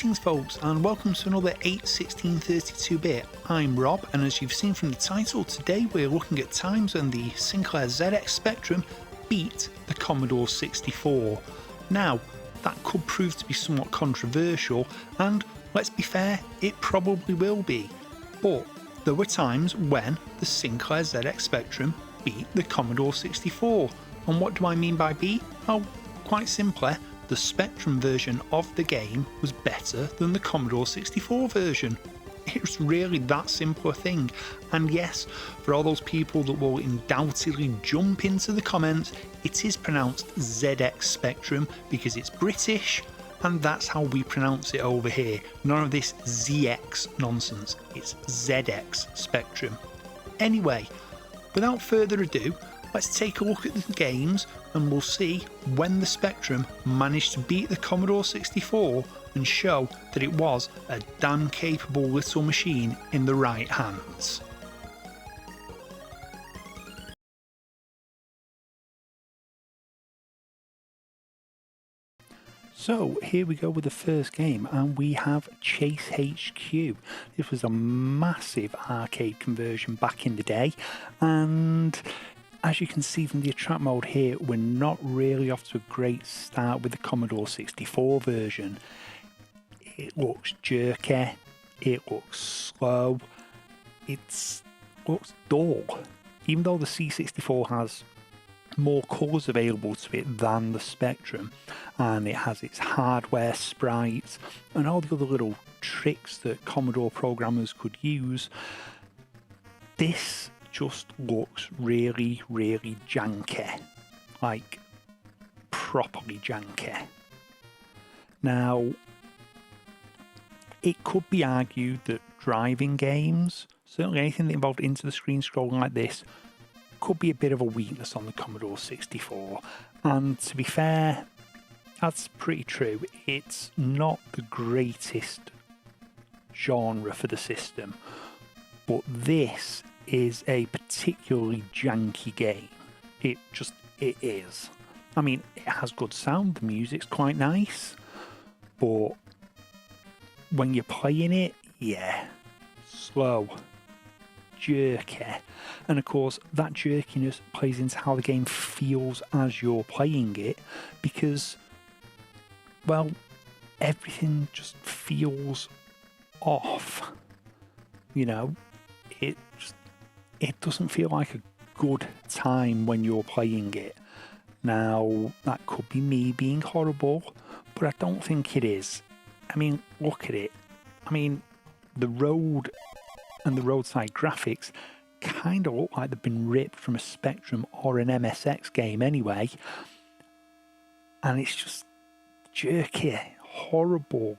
Greetings folks, and welcome to another 8/16/32-bit. I'm Rob, and as you've seen from the title, today we're looking at times when the Sinclair ZX Spectrum beat the Commodore 64. Now, that could prove to be somewhat controversial, and let's be fair, it probably will be. But there were times when the Sinclair ZX Spectrum beat the Commodore 64. And what do I mean by beat? Oh, quite simply, the Spectrum version of the game was better than the Commodore 64 version. It's really that simple a thing. And yes, for all those people that will undoubtedly jump into the comments, it is pronounced ZX Spectrum because it's British, and that's how we pronounce it over here. None of this ZX nonsense. It's ZX Spectrum. Anyway, without further ado, let's take a look at the games and we'll see when the Spectrum managed to beat the Commodore 64 and show that it was a damn capable little machine in the right hands. So here we go with the first game, and we have Chase HQ. This was a massive arcade conversion back in the day, and as you can see from the attract mode here, we're not really off to a great start with the Commodore 64 version. It looks jerky, it looks slow, it looks dull. Even though the C64 has more colours available to it than the Spectrum, and it has its hardware sprites and all the other little tricks that Commodore programmers could use, this just looks really janky, like properly janky. Now, it could be argued that driving games, certainly anything that involved into the screen scrolling like this, could be a bit of a weakness on the Commodore 64, and to be fair, that's pretty true. It's not the greatest genre for the system, but this is a particularly janky game. It is. I mean, it has good sound, the music's quite nice, but when you're playing it, yeah, slow, jerky, and of course that jerkiness plays into how the game feels as you're playing it, because, well, everything just feels off, you know. It doesn't feel like a good time when you're playing it. Now, that could be me being horrible, but I don't think it is. I mean, look at it. I mean, the road and the roadside graphics kind of look like they've been ripped from a Spectrum or an MSX game anyway. And it's just jerky, horrible.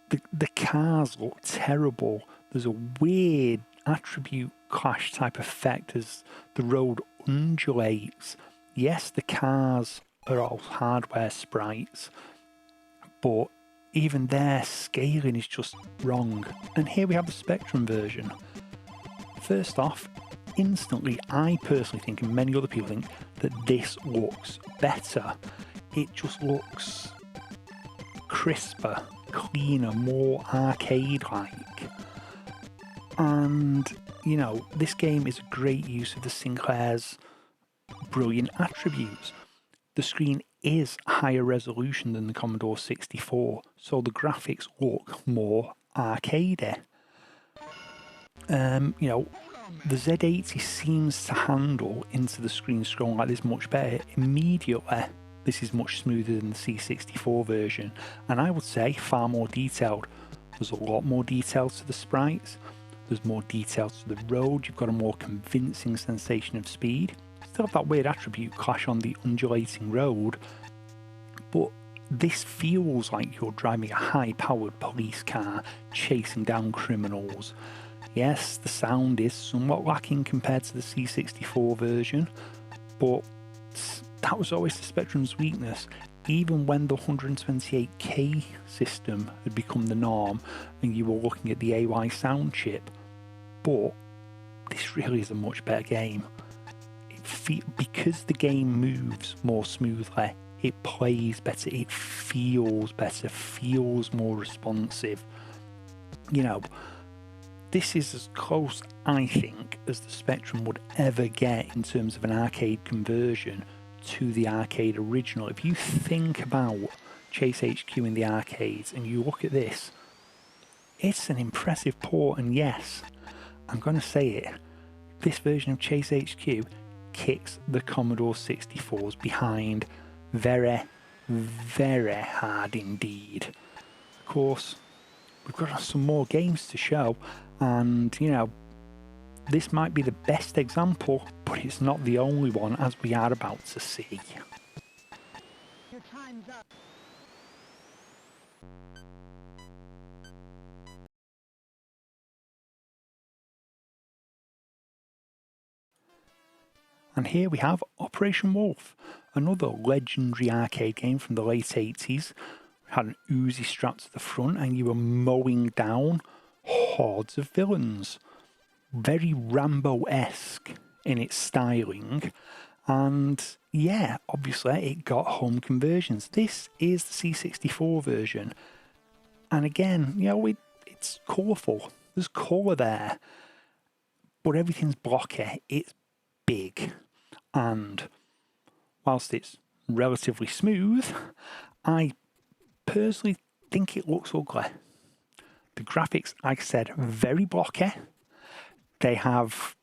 The cars look terrible. There's a weird attribute clash type effect as the road undulates. Yes, the cars are all hardware sprites, but even their scaling is just wrong. And here we have the Spectrum version. First off, instantly, I personally think, and many other people think, that this looks better. It just looks crisper, cleaner, more arcade-like. And, you know, this game is a great use of the Sinclair's brilliant attributes. The screen is higher resolution than the Commodore 64, so the graphics look more arcadey. You know, the Z80 seems to handle into the screen scrolling like this much better. Immediately, this is much smoother than the C64 version, and I would say far more detailed. There's a lot more detail to the sprites, there's more detail to the road, you've got a more convincing sensation of speed. Still have that weird attribute clash on the undulating road, but this feels like you're driving a high-powered police car chasing down criminals. Yes, the sound is somewhat lacking compared to the C64 version, but that was always the Spectrum's weakness. Even when the 128K system had become the norm and you were looking at the AY sound chip, but this really is a much better game. Because the game moves more smoothly, it plays better, it feels better, feels more responsive. You know, this is as close, I think, as the Spectrum would ever get in terms of an arcade conversion to the arcade original. If you think about Chase HQ in the arcades and you look at this, it's an impressive port, and yes, I'm going to say it, this version of Chase HQ kicks the Commodore 64's behind very, very hard indeed. Of course, we've got some more games to show, and you know, this might be the best example, but it's not the only one, as we are about to see. Your time's up. And here we have Operation Wolf, another legendary arcade game from the late 80s. Had an Uzi strapped to the front and you were mowing down hordes of villains. Very Rambo-esque in its styling. And yeah, obviously it got home conversions. This is the C64 version. And again, you know, it's colourful. There's colour there. But everything's blocky. It's big. And whilst it's relatively smooth, I personally think it looks ugly. The graphics, like I said, very blocky. They have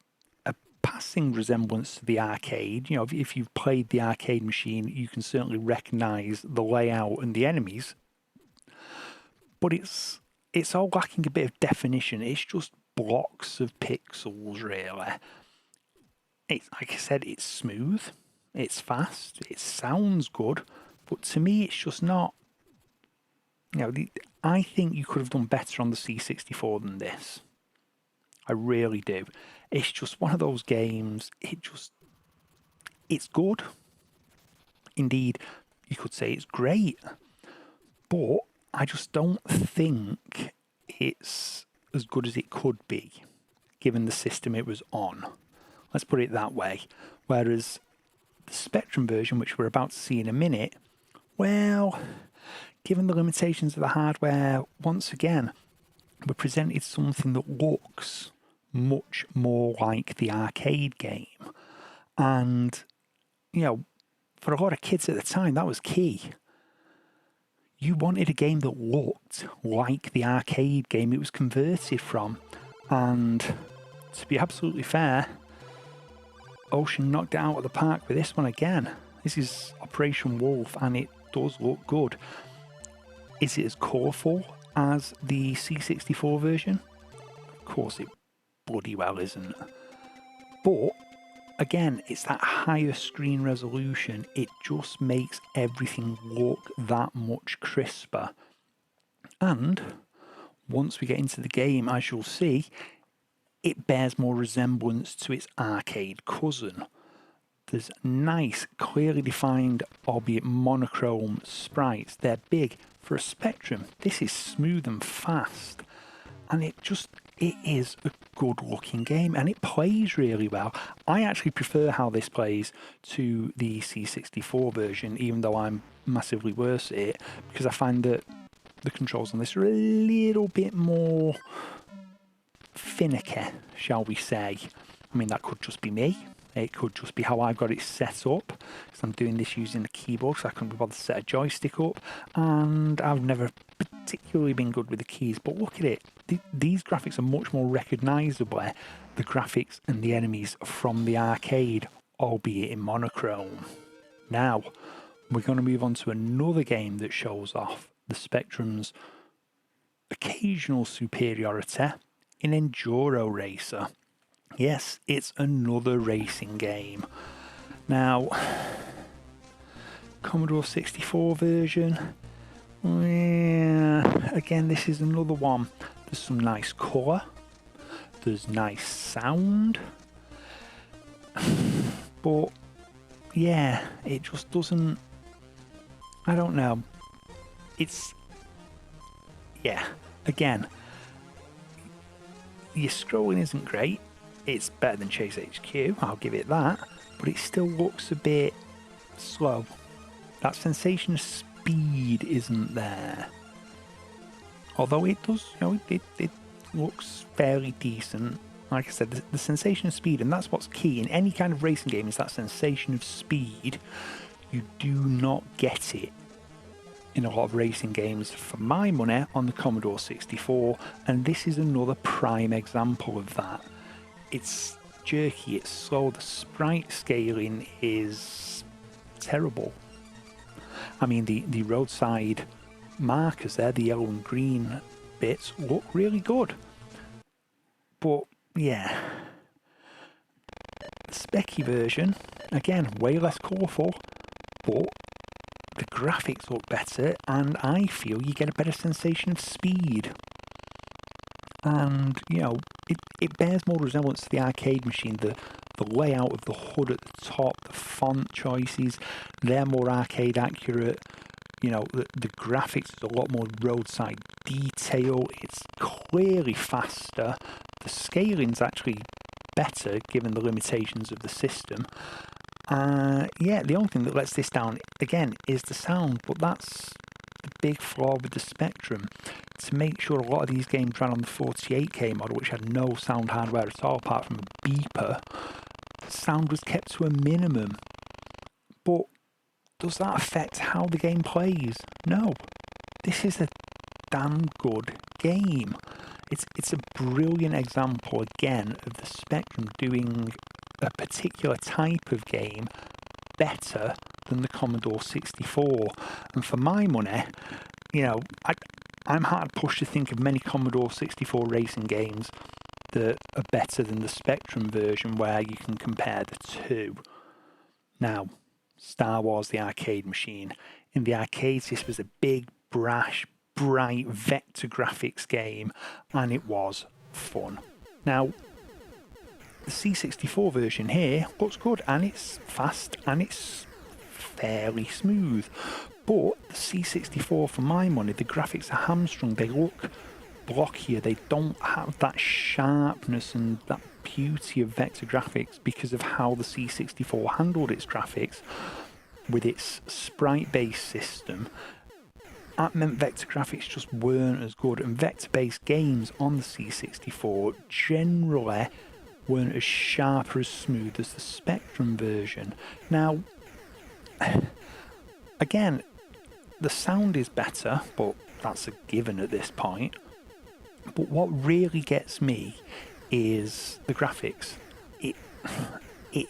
a passing resemblance to the arcade. You know, if you've played the arcade machine, you can certainly recognise the layout and the enemies. But it's all lacking a bit of definition. It's just blocks of pixels, really. It's, like I said, it's smooth, it's fast, it sounds good, but to me it's just not, you know, I think you could have done better on the C64 than this. I really do. It's just one of those games, it's good. Indeed, you could say it's great, but I just don't think it's as good as it could be, given the system it was on. Let's put it that way. Whereas the Spectrum version, which we're about to see in a minute, well, given the limitations of the hardware, once again, we're presented something that looks much more like the arcade game. And, you know, for a lot of kids at the time, that was key. You wanted a game that looked like the arcade game it was converted from. And to be absolutely fair, Ocean knocked it out of the park with this one again. This is Operation Wolf, and it does look good. Is it as colourful as the C64 version? Of course it bloody well isn't. But, again, it's that higher screen resolution. It just makes everything look that much crisper. And, once we get into the game, as you'll see, it bears more resemblance to its arcade cousin. There's nice, clearly defined, albeit monochrome sprites. They're big. For a Spectrum, this is smooth and fast. And it is a good looking game, and it plays really well. I actually prefer how this plays to the C64 version, even though I'm massively worse at it, because I find that the controls on this are a little bit more finicky, shall we say. I mean, that could just be me. It could just be how I've got it set up, because I'm doing this using the keyboard, so I couldn't be bothered to set a joystick up, and I've never particularly been good with the keys. But look at it. These graphics are much more recognisable, the graphics and the enemies from the arcade, albeit in monochrome. Now, we're going to move on to another game that shows off the Spectrum's occasional superiority in Enduro Racer. Yes, it's another racing game. Now, Commodore 64 version, yeah, again, this is another one. There's some nice colour, there's nice sound, but yeah, it just doesn't, I don't know, it's, yeah, again, your scrolling isn't great. It's better than Chase HQ, I'll give it that, but it still looks a bit slow. That sensation of speed isn't there. Although it does, it looks fairly decent. Like I said, the sensation of speed, and that's what's key in any kind of racing game, is that sensation of speed. You do not get it in a lot of racing games, for my money, on the Commodore 64, and this is another prime example of that. It's jerky, it's slow, the sprite scaling is terrible. I mean, the roadside markers there, the yellow and green bits, look really good. But, yeah. The specky version, again, way less colourful, but the graphics look better, and I feel you get a better sensation of speed. And, it bears more resemblance to the arcade machine. The layout of the hood at the top, the font choices, they're more arcade accurate. The graphics is a lot more roadside detail. It's clearly faster. The scaling's actually better given the limitations of the system. The only thing that lets this down, again, is the sound, but that's the big flaw with the Spectrum. To make sure a lot of these games ran on the 48K model, which had no sound hardware at all apart from a beeper, sound was kept to a minimum. But does that affect how the game plays? No. This is a damn good game. It's a brilliant example, again, of the Spectrum doing a particular type of game better than the Commodore 64. And for my money, I'm hard pushed to think of many Commodore 64 racing games that are better than the Spectrum version where you can compare the two. Now, Star Wars the arcade machine. In the arcades, this was a big, brash, bright vector graphics game, and it was fun. Now, the C64 version here looks good, and it's fast, and it's fairly smooth. But the C64, for my money, the graphics are hamstrung. They look blockier. They don't have that sharpness and that beauty of vector graphics because of how the C64 handled its graphics with its sprite-based system. That meant vector graphics just weren't as good, and vector-based games on the C64 generally weren't as sharp or as smooth as the Spectrum version. Now, again, the sound is better, but that's a given at this point. But what really gets me is the graphics. It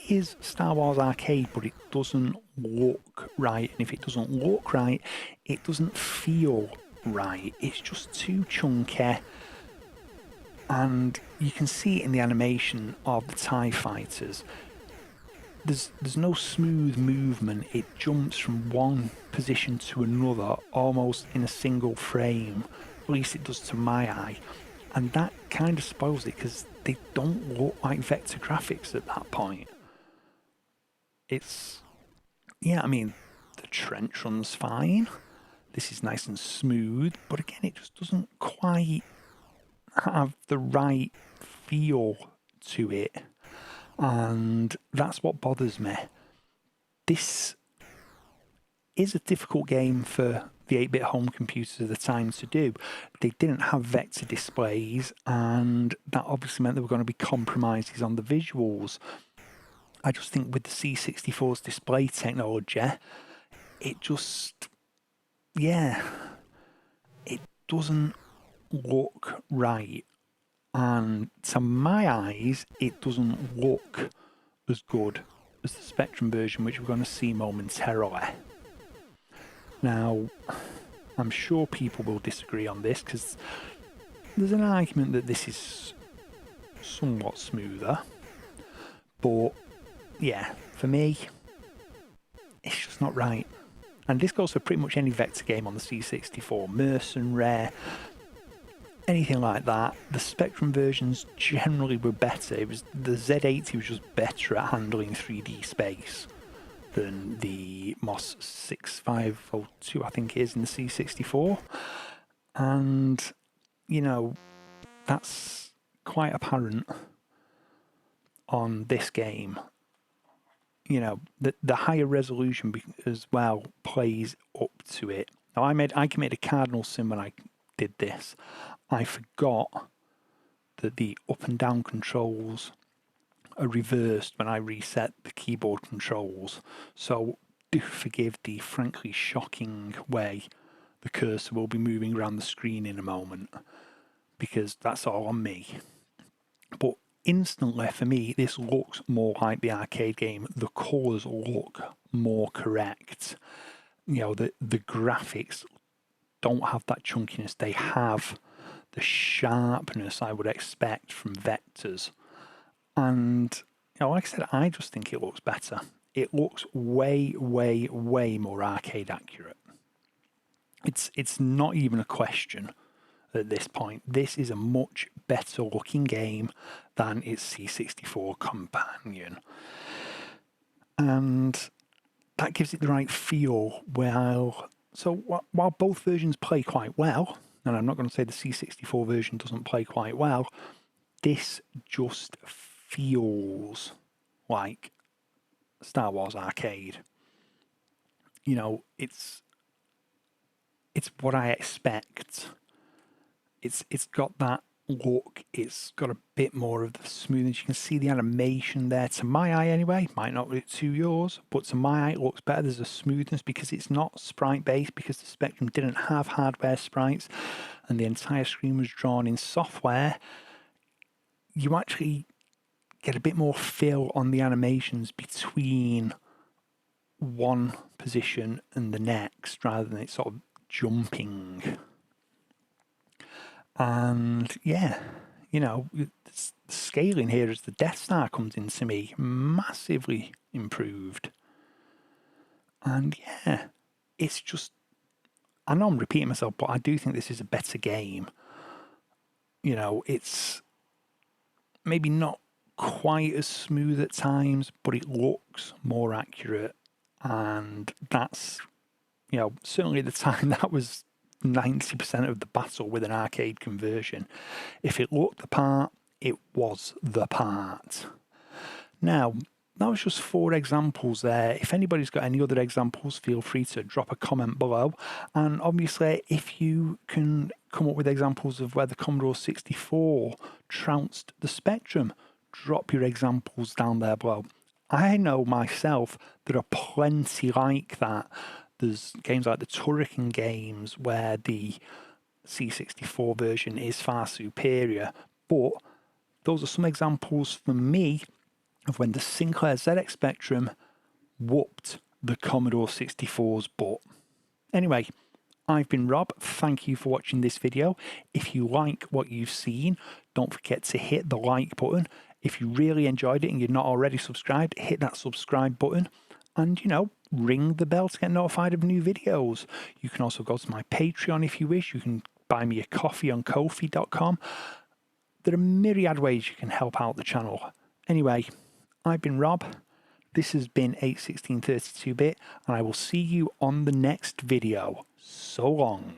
is Star Wars Arcade, but it doesn't look right. And if it doesn't look right, it doesn't feel right. It's just too chunky. And you can see it in the animation of the TIE fighters. There's no smooth movement. It jumps from one position to another almost in a single frame. At least it does to my eye. And that kind of spoils it because they don't look like vector graphics at that point. The trench run's fine. This is nice and smooth, but again, it just doesn't quite have the right feel to it. And that's what bothers me. This is a difficult game for the 8-bit home computers of the time to do. They didn't have vector displays, and that obviously meant there were going to be compromises on the visuals. I just think with the C64's display technology, it just, it doesn't look right. And to my eyes, it doesn't look as good as the Spectrum version, which we're going to see momentarily. Now, I'm sure people will disagree on this because there's an argument that this is somewhat smoother. But, yeah, for me, it's just not right. And this goes for pretty much any vector game on the C64, Mercenary, anything like that. The Spectrum versions generally were better. The Z80 was just better at handling 3D space than the MOS 6502, I think it is, in the C64. And, that's quite apparent on this game. you know, the higher resolution as well plays up to it. Now, I committed a cardinal sin when I did this. I forgot that the up and down controls are reversed when I reset the keyboard controls. So do forgive the frankly shocking way the cursor will be moving around the screen in a moment, because that's all on me. But instantly, for me, this looks more like the arcade game. The colours look more correct. You know, the graphics don't have that chunkiness. They have the sharpness I would expect from vectors. And, you know, like I said, I just think it looks better. It looks way, way, way more arcade accurate. It's not even a question at this point. This is a much better looking game than its C64 companion. And that gives it the right feel while both versions play quite well, and I'm not going to say the C64 version doesn't play quite well, this just feels like Star Wars Arcade. You know, it's what I expect. It's got that look. It's got a bit more of the smoothness. You can see the animation there. To my eye, anyway, might not look to yours, but to my eye, it looks better. There's a smoothness because it's not sprite based, because the Spectrum didn't have hardware sprites, and the entire screen was drawn in software. You actually get a bit more feel on the animations between one position and the next, rather than it sort of jumping. And yeah, you know, the scaling here as the Death Star comes into me, massively improved. And yeah, it's just, I know I'm repeating myself, but I do think this is a better game. You know, it's maybe not quite as smooth at times, but it looks more accurate. And that's, you know, certainly at the time that was 90% of the battle with an arcade conversion. If it looked the part, it was the part. Now, that was just 4 examples there. If anybody's got any other examples, feel free to drop a comment below. And obviously, if you can come up with examples of where the Commodore 64 trounced the Spectrum, drop your examples down there below. I know myself there are plenty like that. There's games like the Turrican games where the C64 version is far superior, but those are some examples for me of when the Sinclair ZX Spectrum whooped the Commodore 64's butt. Anyway, I've been Rob. Thank you for watching this video. If you like what you've seen, don't forget to hit the like button. If you really enjoyed it and you're not already subscribed, hit that subscribe button. And, you know, ring the bell to get notified of new videos. You can also go to my Patreon if you wish. You can buy me a coffee on Ko-fi.com. There are myriad ways you can help out the channel. Anyway, I've been Rob. This has been 81632-bit, and I will see you on the next video. So long.